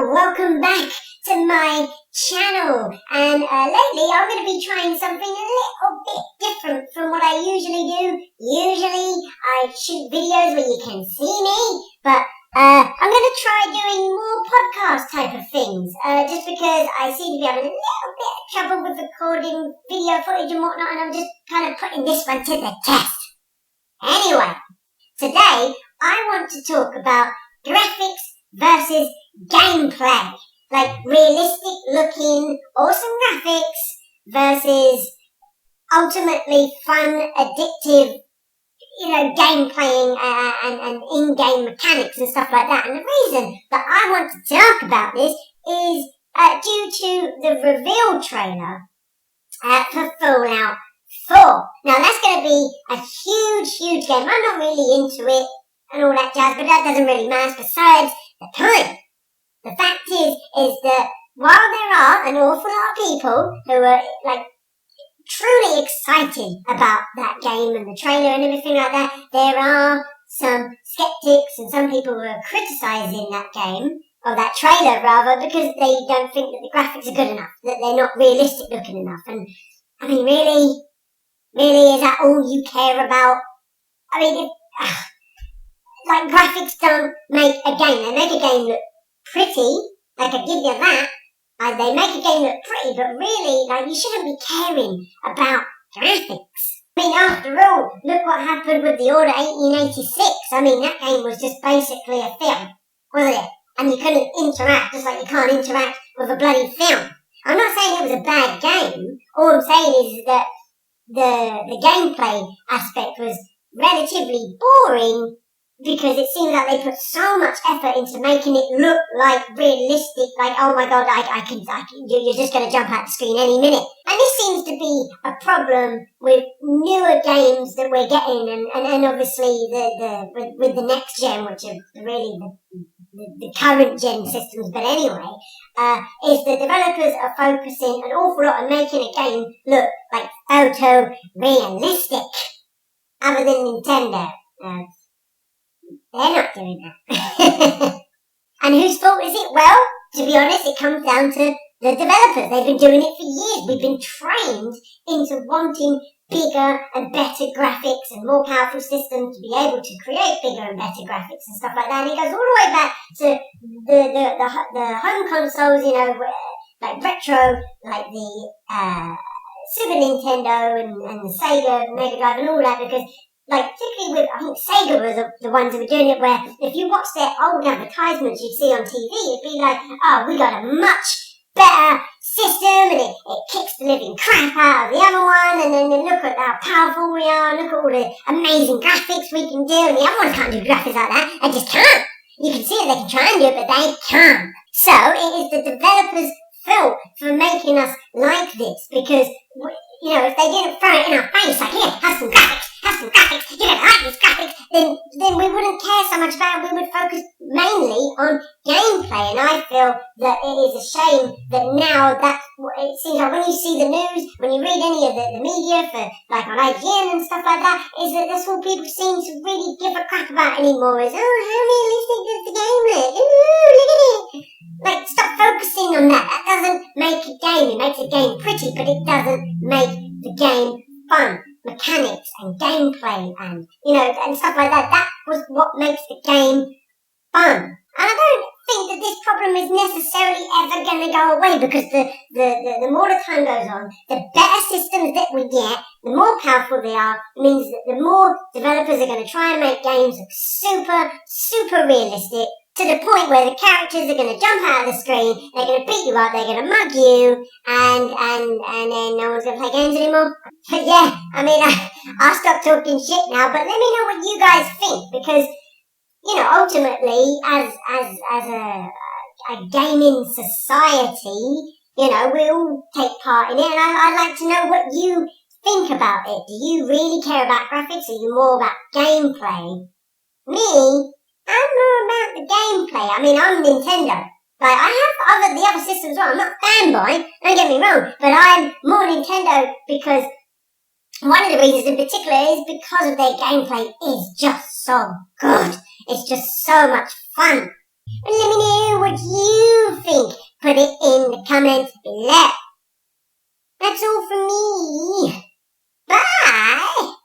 welcome back to my channel. And lately I'm going to be trying something a little bit different from what I usually do. Usually I shoot videos where you can see me, but I'm going to try doing more podcast type of things, just because I seem to be having a little bit of trouble with recording video footage and whatnot, and I'm just kind of putting this one to the test. Anyway, today I want to talk about graphics versus gameplay. Like realistic looking, awesome graphics versus ultimately fun, addictive, gameplay and in-game mechanics and stuff like that. And the reason that I want to talk about this is due to the reveal trailer for Fallout 4. Now that's going to be a huge game. I'm not really into it and all that jazz, but that doesn't really matter besides the time. The fact is that while there are an awful lot of people who are truly excited about that game and the trailer and everything like that, there are some skeptics and some people who are criticizing that game, or that trailer rather, because they don't think that the graphics are good enough, that they're not realistic looking enough. And I mean, really, is that all you care about? I mean, graphics don't make a game. They make a game look pretty, I give you that. They make a game look pretty, but really, you shouldn't be caring about graphics. I mean, after all, look what happened with the Order 1886. I mean, that game was just basically a film, wasn't it? And you couldn't interact, just like you can't interact with a bloody film. I'm not saying it was a bad game. All I'm saying is that the gameplay aspect was relatively boring, because it seems like they put so much effort into making it look realistic, oh my god, you're just going to jump out the screen any minute. And this seems to be a problem with newer games that we're getting, and obviously with the next gen, which are really the current gen systems, but anyway, is the developers are focusing an awful lot on making a game look photo-realistic, other than Nintendo. They're not doing that. And whose fault is it? Well, to be honest, it comes down to the developers. They've been doing it for years. We've been trained into wanting bigger and better graphics and more powerful systems to be able to create bigger and better graphics and stuff like that. And it goes all the way back to the home consoles, like retro, like the Super Nintendo and the Sega Mega Drive and all that, because particularly with, I think Sega were the ones who were doing it, where if you watch their old advertisements you'd see on TV, it'd be like, oh, we got a much better system, and it kicks the living crap out of the other one, and then look at how powerful we are, look at all the amazing graphics we can do, and the other ones can't do graphics like that. They just can't. You can see it, they can try and do it, but they can't. So it is the developers' fault for making us like this, because, if they didn't throw it in our face, here, have some graphics, you're gonna like these graphics, then we wouldn't care so much about it. We would focus mainly on gameplay, and I feel that it is a shame that now that's what it seems like when you see the news, when you read any of the media for, on IGN and stuff like that, is that that's what people seem to really give a crap about anymore, is, oh, how realistic does the game look? Ooh, look at it. Stop focusing on that. That doesn't make a game. It makes a game pretty, but it doesn't make the game fun. Mechanics and gameplay and, and stuff like that. That was what makes the game fun. And I don't think that this problem is necessarily ever going to go away, because the more the time goes on, the better systems that we get, the more powerful they are, means that the more developers are going to try and make games look super realistic, to the point where the characters are going to jump out of the screen, they're going to beat you up, they're going to mug you, and then no one's going to play games anymore. But yeah, I mean, I'll stop talking shit now, but let me know what you guys think, because, ultimately, as a gaming society, we all take part in it, and I'd like to know what you think about it. Do you really care about graphics, or are you more about gameplay? Me, I'm more about the gameplay. I mean, I'm Nintendo. I have the other systems as well. I'm not a fanboy, don't get me wrong, but I'm more Nintendo because one of the reasons in particular is because of their gameplay is just so good. It's just so much fun. And let me know what you think. Put it in the comments below. That's all from me. Bye!